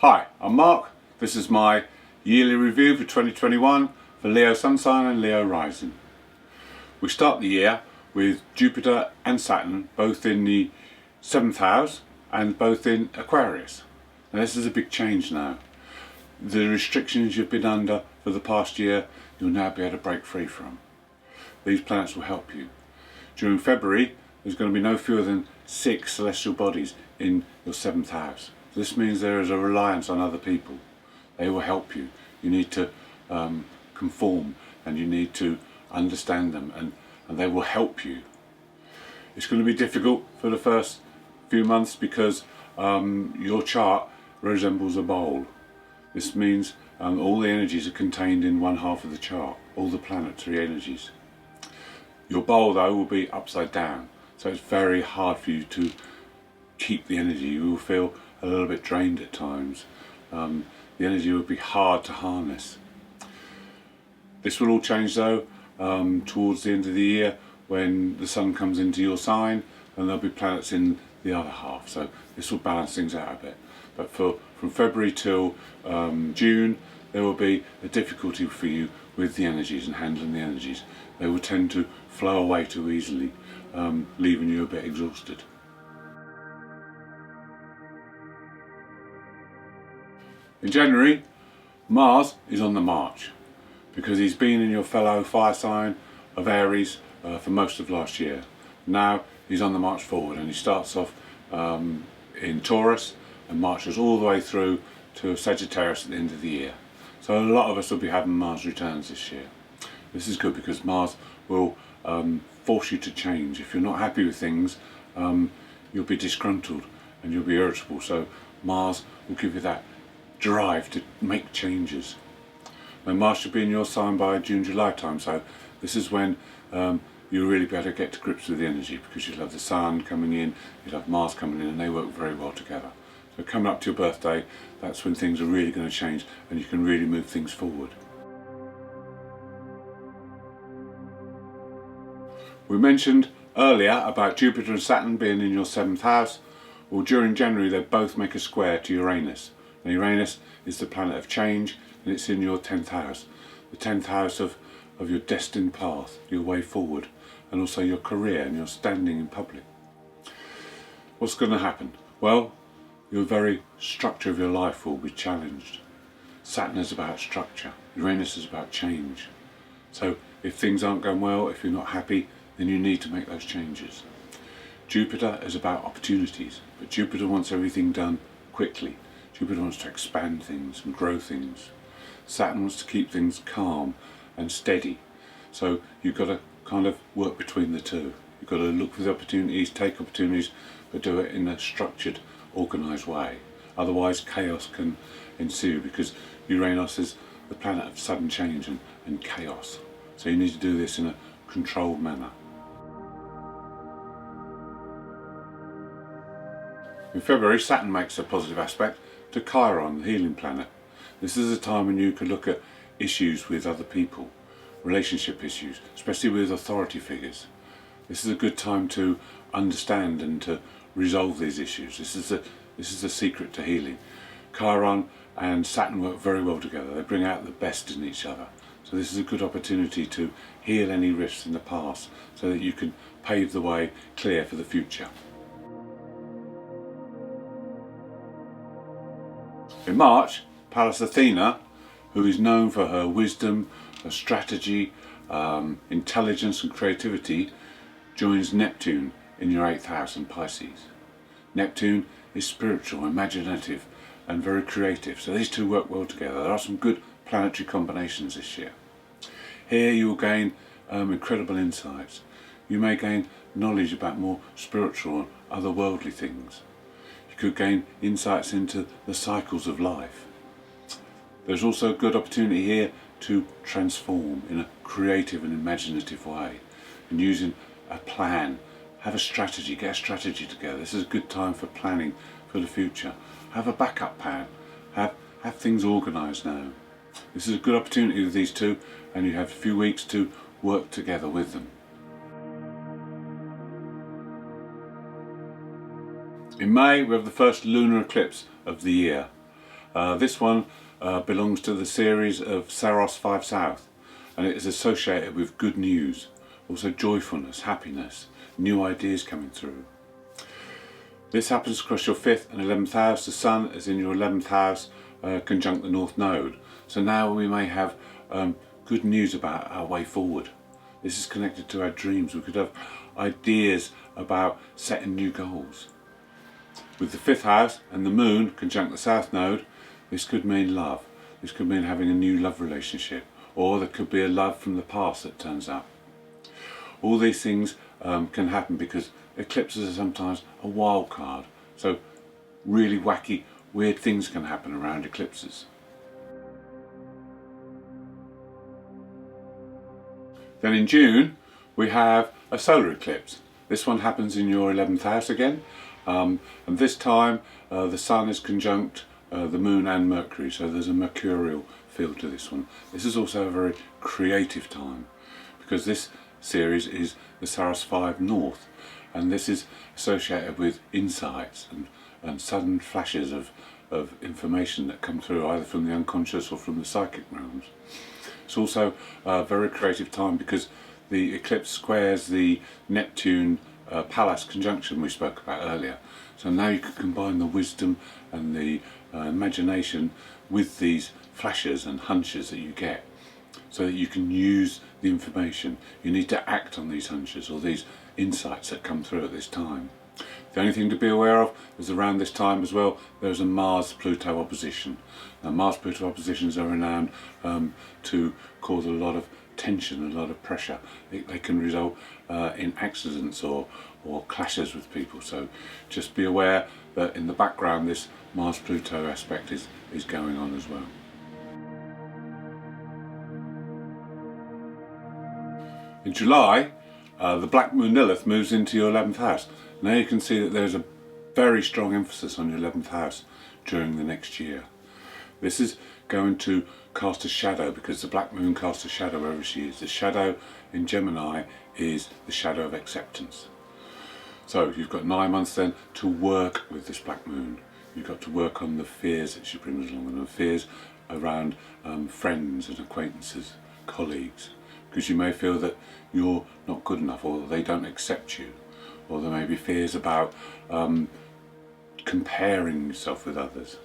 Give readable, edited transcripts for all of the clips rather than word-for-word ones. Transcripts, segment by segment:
Hi, I'm Mark. This is my yearly review for 2021 for Leo Sun Sign and Leo Rising. We start the year with Jupiter and Saturn both in the 7th house and both in Aquarius. Now this is a big change now. The restrictions you've been under for the past year, you'll now be able to break free from. These planets will help you. During February, there's going to be no fewer than 6 celestial bodies in your 7th house. This means there is a reliance on other people. They will help you. You need to conform and you need to understand them, and they will help you. It's going to be difficult for the first few months because your chart resembles a bowl. This means all the energies are contained in one half of the chart, all the planetary energies. Your bowl though will be upside down, so it's very hard for you to keep the energy. You will feel a little bit drained at times. The energy will be hard to harness. This will all change though towards the end of the year when the sun comes into your sign and there'll be planets in the other half, so this will balance things out a bit. But from February till June there will be a difficulty for you with the energies and handling the energies. They will tend to flow away too easily, leaving you a bit exhausted. In January, Mars is on the march because he's been in your fellow fire sign of Aries for most of last year. Now he's on the march forward, and he starts off in Taurus and marches all the way through to Sagittarius at the end of the year. So a lot of us will be having Mars returns this year. This is good because Mars will force you to change. If you're not happy with things, you'll be disgruntled and you'll be irritable. So Mars will give you that drive to make changes. Now Mars should be in your sign by June, July time, so this is when you'll really be able to get to grips with the energy, because you'll have the Sun coming in, you'll have Mars coming in, and they work very well together. So coming up to your birthday, that's when things are really going to change and you can really move things forward. We mentioned earlier about Jupiter and Saturn being in your 7th house. Well, during January they both make a square to Uranus. And Uranus is the planet of change, and it's in your 10th house. The 10th house of your destined path, your way forward, and also your career and your standing in public. What's going to happen? Well, your very structure of your life will be challenged. Saturn is about structure, Uranus is about change. So if things aren't going well, if you're not happy, then you need to make those changes. Jupiter is about opportunities, but Jupiter wants everything done quickly. Jupiter wants to expand things and grow things. Saturn wants to keep things calm and steady. So you've got to kind of work between the two. You've got to look for the opportunities, take opportunities, but do it in a structured, organised way. Otherwise chaos can ensue, because Uranus is the planet of sudden change and chaos. So you need to do this in a controlled manner. In February, Saturn makes a positive aspect to Chiron, the healing planet. This is a time when you can look at issues with other people, relationship issues, especially with authority figures. This is a good time to understand and to resolve these issues. This is the secret to healing. Chiron and Saturn work very well together. They bring out the best in each other. So this is a good opportunity to heal any rifts in the past so that you can pave the way clear for the future. In March, Pallas Athena, who is known for her wisdom, her strategy, intelligence and creativity, joins Neptune in your 8th house in Pisces. Neptune is spiritual, imaginative and very creative, so these two work well together. There are some good planetary combinations this year. Here you will gain incredible insights. You may gain knowledge about more spiritual and otherworldly things. Could gain insights into the cycles of life. There's also a good opportunity here to transform in a creative and imaginative way, and using a plan. Have a strategy, get a strategy together. This is a good time for planning for the future. Have a backup plan, have things organised now. This is a good opportunity with these two, and you have a few weeks to work together with them. In May we have the first lunar eclipse of the year. This one belongs to the series of Saros 5 South, and it is associated with good news, also joyfulness, happiness, new ideas coming through. This happens across your 5th and 11th house. The Sun is in your 11th house, conjunct the North Node. So now we may have good news about our way forward. This is connected to our dreams. We could have ideas about setting new goals. With the 5th house and the Moon conjunct the South Node, this could mean love. This could mean having a new love relationship, or there could be a love from the past that turns up. All these things can happen because eclipses are sometimes a wild card. So really wacky, weird things can happen around eclipses. Then in June we have a solar eclipse. This one happens in your 11th house again, and this time the Sun is conjunct the Moon and Mercury, so there's a mercurial feel to this one. This is also a very creative time because this series is the Saros 5 North, and this is associated with insights and sudden flashes of information that come through either from the unconscious or from the psychic realms. It's also a very creative time because the eclipse squares the Neptune Pallas conjunction we spoke about earlier. So now you can combine the wisdom and the imagination with these flashes and hunches that you get, so that you can use the information. You need to act on these hunches or these insights that come through at this time. The only thing to be aware of is around this time as well there's a Mars-Pluto opposition. Now Mars-Pluto oppositions are renowned to cause a lot of tension, a lot of pressure. They can result in accidents or clashes with people, so just be aware that in the background this Mars-Pluto aspect is going on as well. In July, the Black Moon Lilith moves into your 11th house. Now you can see that there's a very strong emphasis on your 11th house during the next year. This is going to cast a shadow because the Black Moon casts a shadow wherever she is. The shadow in Gemini is the shadow of acceptance. So you've got 9 months then to work with this Black Moon. You've got to work on the fears that she brings along, and the fears around friends and acquaintances, colleagues, because you may feel that you're not good enough or they don't accept you, or there may be fears about comparing yourself with others.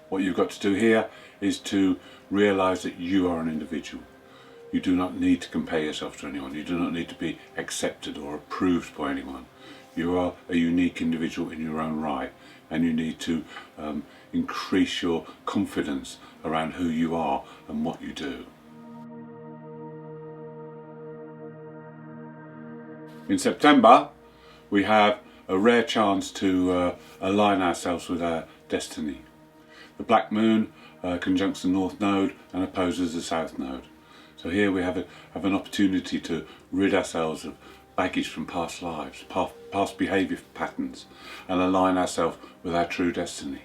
What you've got to do here is to realise that you are an individual. You do not need to compare yourself to anyone. You do not need to be accepted or approved by anyone. You are a unique individual in your own right, and you need to increase your confidence around who you are and what you do. In September we have a rare chance to align ourselves with our destiny. The Black Moon conjuncts the North Node and opposes the South Node. So here we have an opportunity to rid ourselves of baggage from past lives, past behaviour patterns, and align ourselves with our true destiny.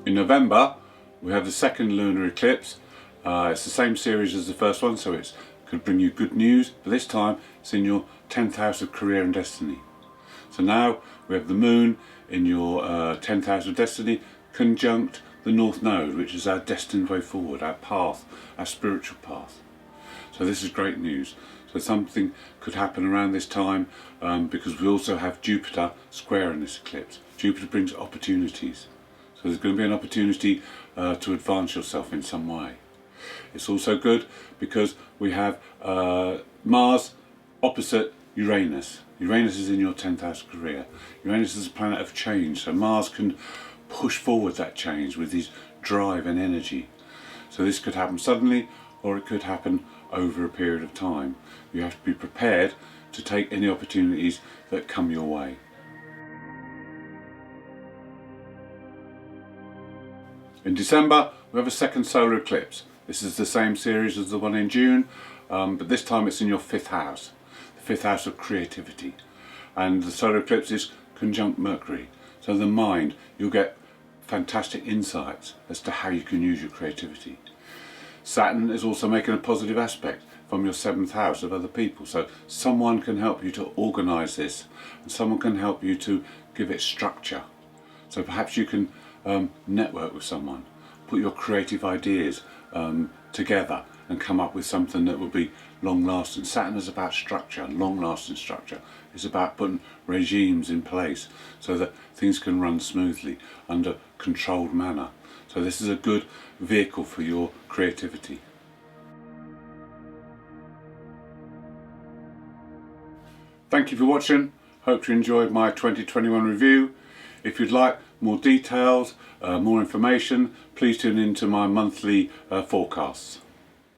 In November we have the second lunar eclipse. It's the same series as the first one, so it could bring you good news, but this time it's in your 10th house of career and destiny. So now we have the Moon in your 10th house of destiny conjunct the North Node, which is our destined way forward, our path, our spiritual path. So this is great news. So something could happen around this time because we also have Jupiter square in this eclipse. Jupiter brings opportunities. So there's going to be an opportunity to advance yourself in some way. It's also good because we have Mars opposite Uranus. Uranus is in your 10th house career. Uranus is a planet of change, so Mars can push forward that change with his drive and energy. So this could happen suddenly, or it could happen over a period of time. You have to be prepared to take any opportunities that come your way. In December we have a second solar eclipse. This is the same series as the one in June, but this time it's in your 5th house, the 5th house of creativity. And the solar eclipse is conjunct Mercury. So the mind, you'll get fantastic insights as to how you can use your creativity. Saturn is also making a positive aspect from your 7th house of other people. So someone can help you to organise this, and someone can help you to give it structure. So perhaps you can network with someone, put your creative ideas together and come up with something that will be long lasting. Saturn is about structure, long lasting structure. It's about putting regimes in place so that things can run smoothly under controlled manner. So this is a good vehicle for your creativity. Thank you for watching. Hope you enjoyed my 2021 review. If you'd like more details, more information, please tune in to my monthly forecasts.